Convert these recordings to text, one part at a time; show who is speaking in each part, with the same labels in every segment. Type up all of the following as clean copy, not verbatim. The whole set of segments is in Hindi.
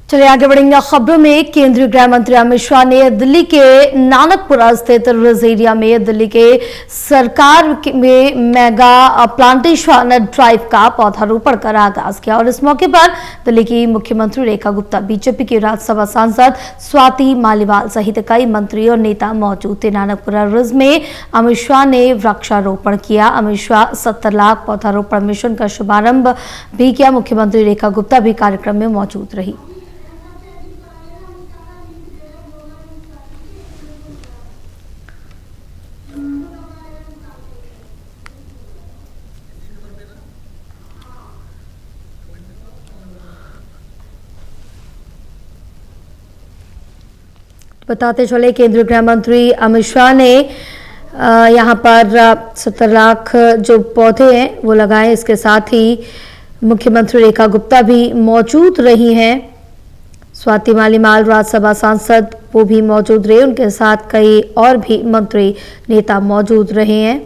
Speaker 1: चलिए आगे बढ़ेंगे खबरों में। केंद्रीय गृह मंत्री अमित शाह ने दिल्ली के नानकपुरा स्थित रिज एरिया में दिल्ली के सरकार में मेगा प्लांटेशन ड्राइव का पौधारोपण कर आगाज किया और इस मौके पर दिल्ली की मुख्यमंत्री रेखा गुप्ता, बीजेपी की राज्यसभा सांसद स्वाति मालीवाल सहित कई मंत्री और नेता मौजूद थे। नानकपुरा रिज में अमित शाह ने वृक्षारोपण किया। अमित शाह 70 लाख पौधारोपण मिशन का शुभारंभ भी किया। मुख्यमंत्री रेखा गुप्ता भी कार्यक्रम में मौजूद रही। बताते चले केंद्रीय गृह मंत्री अमित शाह ने यहां पर 70 लाख जो पौधे हैं वो लगाए। इसके साथ ही मुख्यमंत्री रेखा गुप्ता भी मौजूद रही हैं। स्वाति मालीवाल राज्यसभा सांसद वो भी मौजूद रहे। उनके साथ कई और भी मंत्री नेता मौजूद रहे हैं।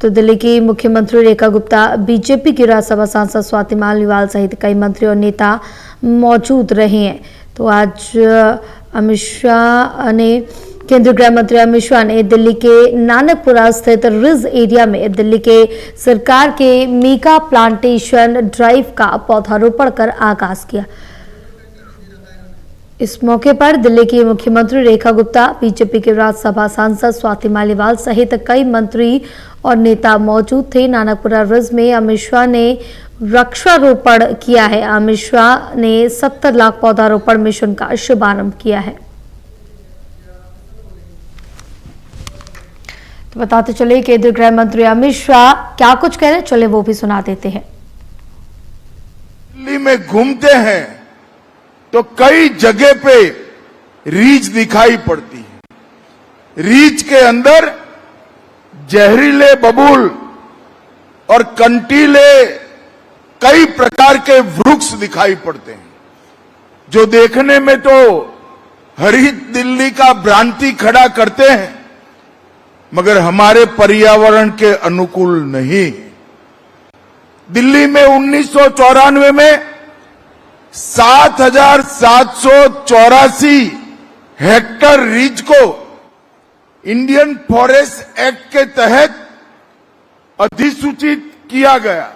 Speaker 1: तो दिल्ली की मुख्यमंत्री रेखा गुप्ता, बीजेपी की राज्यसभा सांसद स्वाति मालीवाल सहित कई मंत्री और नेता मौजूद रहे हैं। तो आज केंद्रीय गृह मंत्री अमित शाह ने दिल्ली के नानकपुरा स्थित रिज एरिया में दिल्ली के सरकार के मेगा प्लांटेशन ड्राइव का पौधारोपण कर आगाज किया। इस मौके पर दिल्ली की मुख्यमंत्री रेखा गुप्ता, बीजेपी के राज्यसभा सांसद स्वाति मालीवाल सहित कई मंत्री और नेता मौजूद थे। नानकपुरा रिज में अमित शाह ने वृक्षारोपण किया है। अमित शाह ने 70 लाख पौधारोपण मिशन का शुभारंभ किया है। तो बताते चले केंद्रीय गृह मंत्री अमित शाह क्या कुछ कह रहे हैं, चले वो भी सुना देते हैं।
Speaker 2: दिल्ली में घूमते हैं तो कई जगह पे रीछ दिखाई पड़ती है। रीछ के अंदर जहरीले बबूल और कंटीले कई प्रकार के वृक्ष दिखाई पड़ते हैं, जो देखने में तो हरित दिल्ली का भ्रांति खड़ा करते हैं, मगर हमारे पर्यावरण के अनुकूल नहीं। दिल्ली में 1994 में 7,784 हेक्टेयर रीच को इंडियन फॉरेस्ट एक्ट के तहत अधिसूचित किया गया,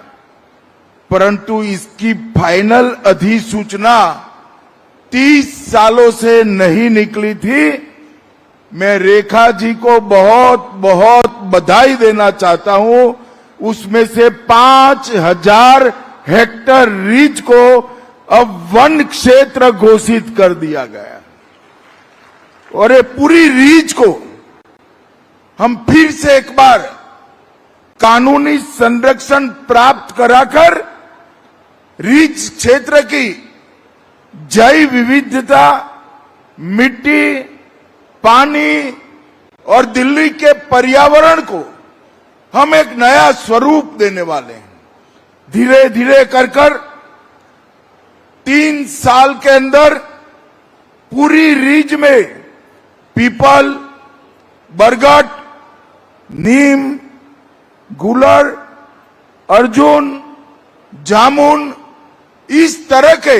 Speaker 2: परंतु इसकी फाइनल अधिसूचना 30 सालों से नहीं निकली थी। मैं रेखा जी को बहुत बहुत बधाई देना चाहता हूं। उसमें से 5,000 हेक्टेयर रीच को अब वन क्षेत्र घोषित कर दिया गया और ये पूरी रीच को हम फिर से एक बार कानूनी संरक्षण प्राप्त कराकर रीच क्षेत्र की जैव विविधता, मिट्टी, पानी और दिल्ली के पर्यावरण को हम एक नया स्वरूप देने वाले हैं। धीरे धीरे कर 3 साल के अंदर पूरी रीज में पीपल, बरगद, नीम, गुलर, अर्जुन, जामुन, इस तरह के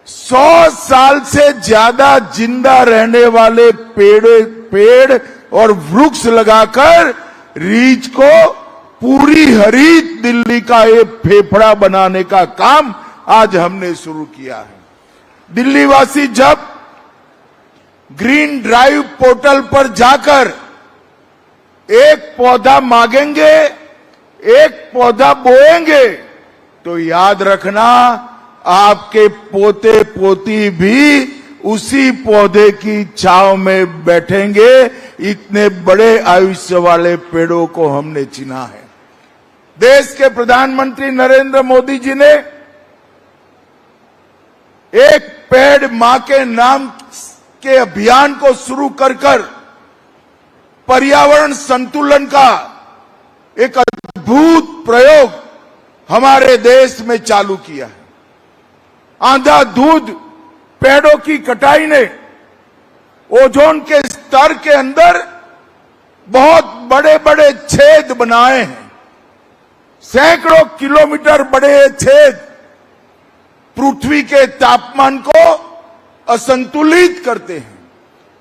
Speaker 2: 100 साल से ज्यादा जिंदा रहने वाले पेड़ और वृक्ष लगाकर रीच को पूरी हरित दिल्ली का एक फेफड़ा बनाने का काम आज हमने शुरू किया है। दिल्ली वासी जब ग्रीन ड्राइव पोर्टल पर जाकर एक पौधा मांगेंगे, एक पौधा बोएंगे, तो याद रखना आपके पोते पोती भी उसी पौधे की छांव में बैठेंगे। इतने बड़े आयुष्य वाले पेड़ों को हमने चुना है। देश के प्रधानमंत्री नरेंद्र मोदी जी ने एक पेड़ मां के नाम के अभियान को शुरू कर पर्यावरण संतुलन का एक अद्भुत प्रयोग हमारे देश में चालू किया है। अंधाधुंध पेड़ों की कटाई ने ओजोन के स्तर के अंदर बहुत बड़े बड़े छेद बनाए हैं। सैकड़ों किलोमीटर बड़े छेद पृथ्वी के तापमान को असंतुलित करते हैं,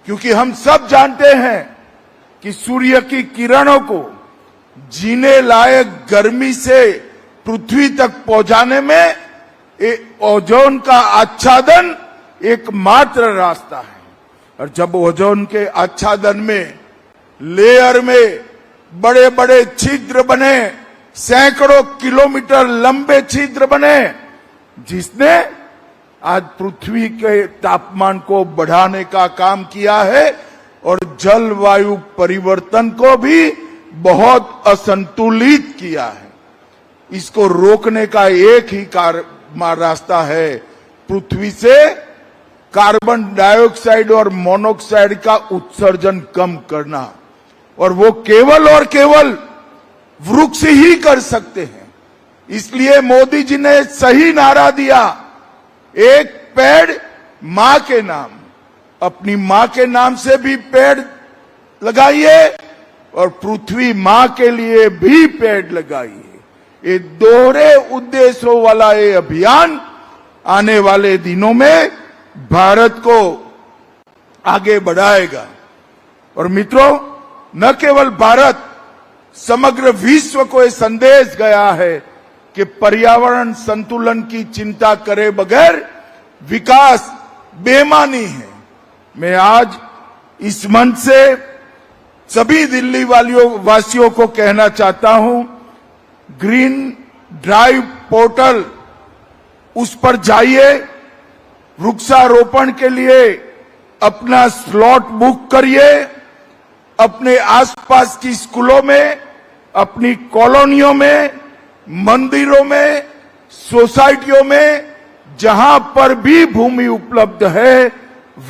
Speaker 2: क्योंकि हम सब जानते हैं कि सूर्य की किरणों को जीने लायक गर्मी से पृथ्वी तक पहुंचाने में ओजोन का आच्छादन एकमात्र रास्ता है। और जब ओजोन के आच्छादन में लेयर में बड़े बड़े छिद्र बने, सैकड़ों किलोमीटर लंबे छिद्र बने, जिसने आज पृथ्वी के तापमान को बढ़ाने का काम किया है और जलवायु परिवर्तन को भी बहुत असंतुलित किया है। इसको रोकने का एक ही रास्ता है, पृथ्वी से कार्बन डाइऑक्साइड और मोनोऑक्साइड का उत्सर्जन कम करना, और वो केवल और केवल वृक्ष ही कर सकते हैं। इसलिए मोदी जी ने सही नारा दिया, एक पेड़ मां के नाम। अपनी मां के नाम से भी पेड़ लगाइए और पृथ्वी मां के लिए भी पेड़ लगाइए। ये दोहरे उद्देश्यों वाला ये अभियान आने वाले दिनों में भारत को आगे बढ़ाएगा। और मित्रों, न केवल भारत, समग्र विश्व को यह संदेश गया है कि पर्यावरण संतुलन की चिंता करे बगैर विकास बेईमानी है। मैं आज इस मंच से सभी दिल्ली वासियों को कहना चाहता हूं, ग्रीन ड्राइव पोर्टल, उस पर जाइए, वृक्षारोपण के लिए अपना स्लॉट बुक करिए। अपने आसपास की स्कूलों में, अपनी कॉलोनियों में, मंदिरों में, सोसाइटियों में, जहां पर भी भूमि उपलब्ध है,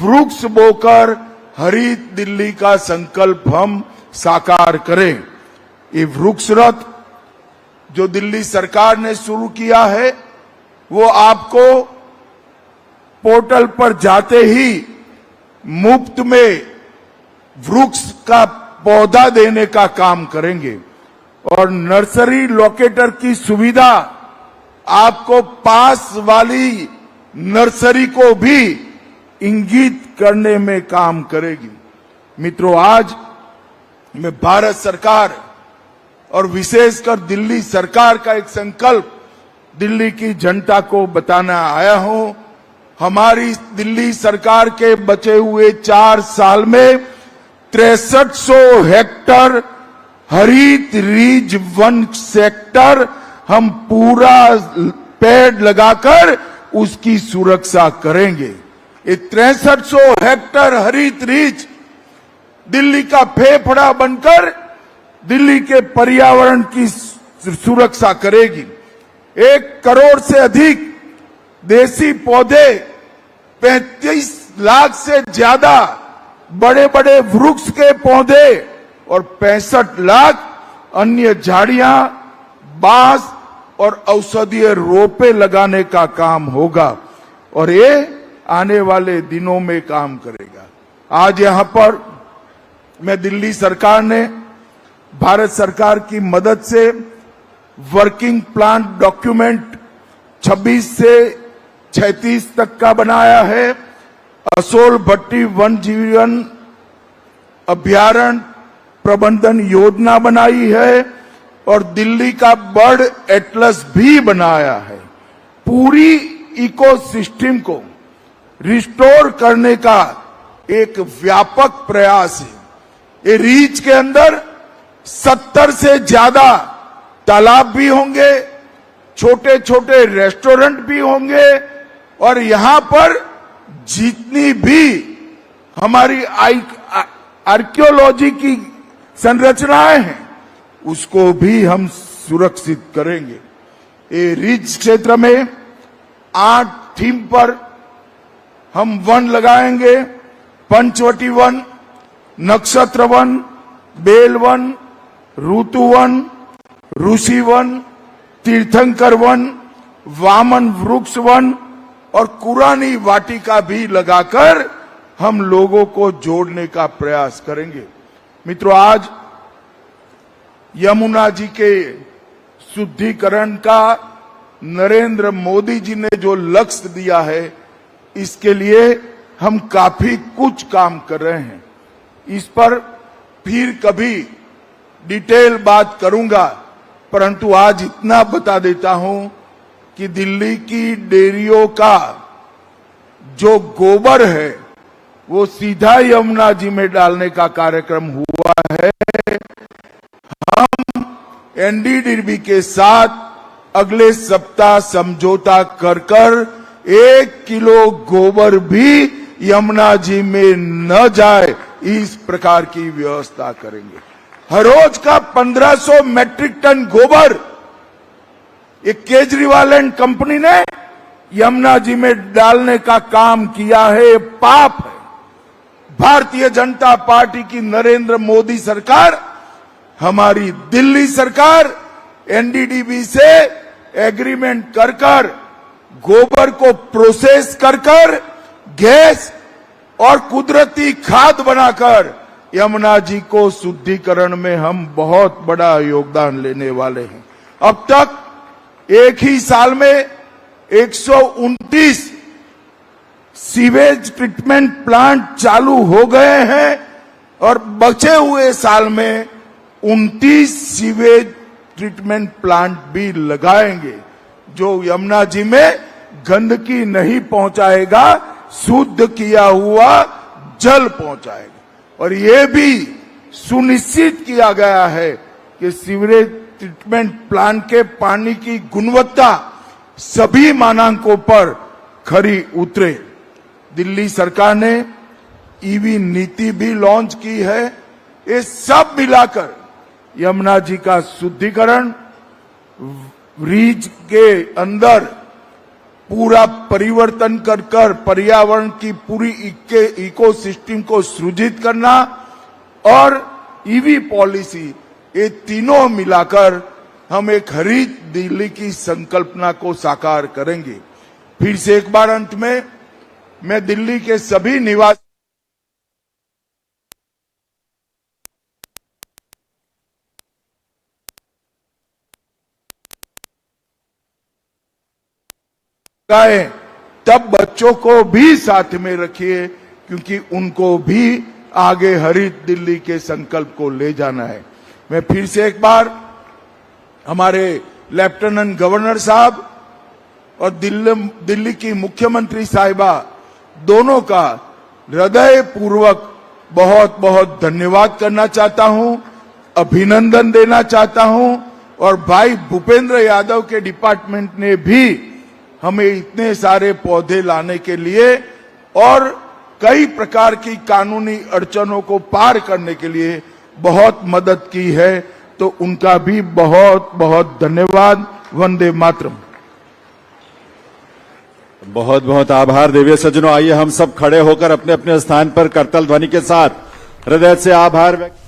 Speaker 2: वृक्ष बोकर हरित दिल्ली का संकल्प हम साकार करें। ये वृक्ष रथ जो दिल्ली सरकार ने शुरू किया है, वो आपको पोर्टल पर जाते ही मुफ्त में वृक्ष का पौधा देने का काम करेंगे, और नर्सरी लोकेटर की सुविधा आपको पास वाली नर्सरी को भी इंगित करने में काम करेगी। मित्रों, आज मैं भारत सरकार और विशेषकर दिल्ली सरकार का एक संकल्प दिल्ली की जनता को बताना आया हूं। हमारी दिल्ली सरकार के बचे हुए 4 साल में 6300 हेक्टर हरित रीज वन सेक्टर हम पूरा पेड़ लगाकर उसकी सुरक्षा करेंगे। ये 6300 हेक्टर हरित रीज दिल्ली का फेफड़ा बनकर दिल्ली के पर्यावरण की सुरक्षा करेगी। 1 करोड़ से अधिक देसी पौधे, 35 लाख से ज्यादा बड़े बड़े वृक्ष के पौधे और 65 लाख अन्य झाड़ियां, बांस और औषधीय रोपे लगाने का काम होगा, और ये आने वाले दिनों में काम करेगा। आज यहां पर मैं दिल्ली सरकार ने भारत सरकार की मदद से वर्किंग प्लान डॉक्यूमेंट 26 से 36 तक का बनाया है। असोल भट्टी वन जीवन अभ्यारण्य प्रबंधन योजना बनाई है और दिल्ली का बर्ड एटलस भी बनाया है। पूरी इकोसिस्टम को रिस्टोर करने का एक व्यापक प्रयास है। ये रीच के अंदर 70 से ज्यादा तालाब भी होंगे, छोटे छोटे रेस्टोरेंट भी होंगे, और यहां पर जितनी भी हमारी आर्कियोलॉजी की संरचनाएं हैं उसको भी हम सुरक्षित करेंगे। ये रिज क्षेत्र में 8 थीम पर हम वन लगाएंगे। पंचवटी वन, नक्षत्र वन, बेल वन, ऋतु वन, ऋषि वन, तीर्थंकर वन, वामन वृक्ष वन और कुरानी वाटिका भी लगाकर हम लोगों को जोड़ने का प्रयास करेंगे। मित्रों, आज यमुना जी के शुद्धिकरण का नरेंद्र मोदी जी ने जो लक्ष्य दिया है, इसके लिए हम काफी कुछ काम कर रहे हैं। इस पर फिर कभी डिटेल बात करूंगा, परंतु आज इतना बता देता हूं कि दिल्ली की डेयरियों का जो गोबर है वो सीधा यमुना जी में डालने का कार्यक्रम हुआ है। हम एनडीडीबी के साथ अगले सप्ताह समझौता कर 1 किलो गोबर भी यमुना जी में न जाए, इस प्रकार की व्यवस्था करेंगे। हर रोज का 1500 मैट्रिक टन गोबर एक केजरीवाल एंड कंपनी ने यमुना जी में डालने का काम किया है, ये पाप है। भारतीय जनता पार्टी की नरेंद्र मोदी सरकार, हमारी दिल्ली सरकार एनडीडीबी से एग्रीमेंट कर गोबर को प्रोसेस कर गैस और कुदरती खाद बनाकर यमुना जी को शुद्धिकरण में हम बहुत बड़ा योगदान लेने वाले हैं। अब तक एक ही साल में 129 सीवेज ट्रीटमेंट प्लांट चालू हो गए हैं और बचे हुए साल में 29 सीवेज ट्रीटमेंट प्लांट भी लगाएंगे, जो यमुना जी में गंदगी नहीं पहुंचाएगा, शुद्ध किया हुआ जल पहुंचाएगा। और ये भी सुनिश्चित किया गया है कि सीवरेज ट्रीटमेंट प्लांट के पानी की गुणवत्ता सभी मानकों पर खरी उतरे। दिल्ली सरकार ने ईवी नीति भी लॉन्च की है। ये सब मिलाकर यमुना जी का शुद्धिकरण, रीज के अंदर पूरा परिवर्तन कर पर्यावरण की पूरी इकोसिस्टम को सृजित करना और ईवी पॉलिसी, ये तीनों मिलाकर हम एक हरित दिल्ली की संकल्पना को साकार करेंगे। फिर से एक बार अंत में मैं दिल्ली के सभी निवासी तब बच्चों को भी साथ में रखिए, क्योंकि उनको भी आगे हरित दिल्ली के संकल्प को ले जाना है। मैं फिर से एक बार हमारे लेफ्टिनेंट गवर्नर साहब और दिल्ली की मुख्यमंत्री साहिबा दोनों का हृदय पूर्वक बहुत बहुत धन्यवाद करना चाहता हूं, अभिनंदन देना चाहता हूं। और भाई भूपेंद्र यादव के डिपार्टमेंट ने भी हमें इतने सारे पौधे लाने के लिए और कई प्रकार की कानूनी अड़चनों को पार करने के लिए बहुत मदद की है, तो उनका भी बहुत बहुत धन्यवाद। वंदे मातरम।
Speaker 3: बहुत बहुत आभार देवीय सज्जनों। आइए हम सब खड़े होकर अपने अपने स्थान पर करतल ध्वनि के साथ हृदय से आभार व्यक्त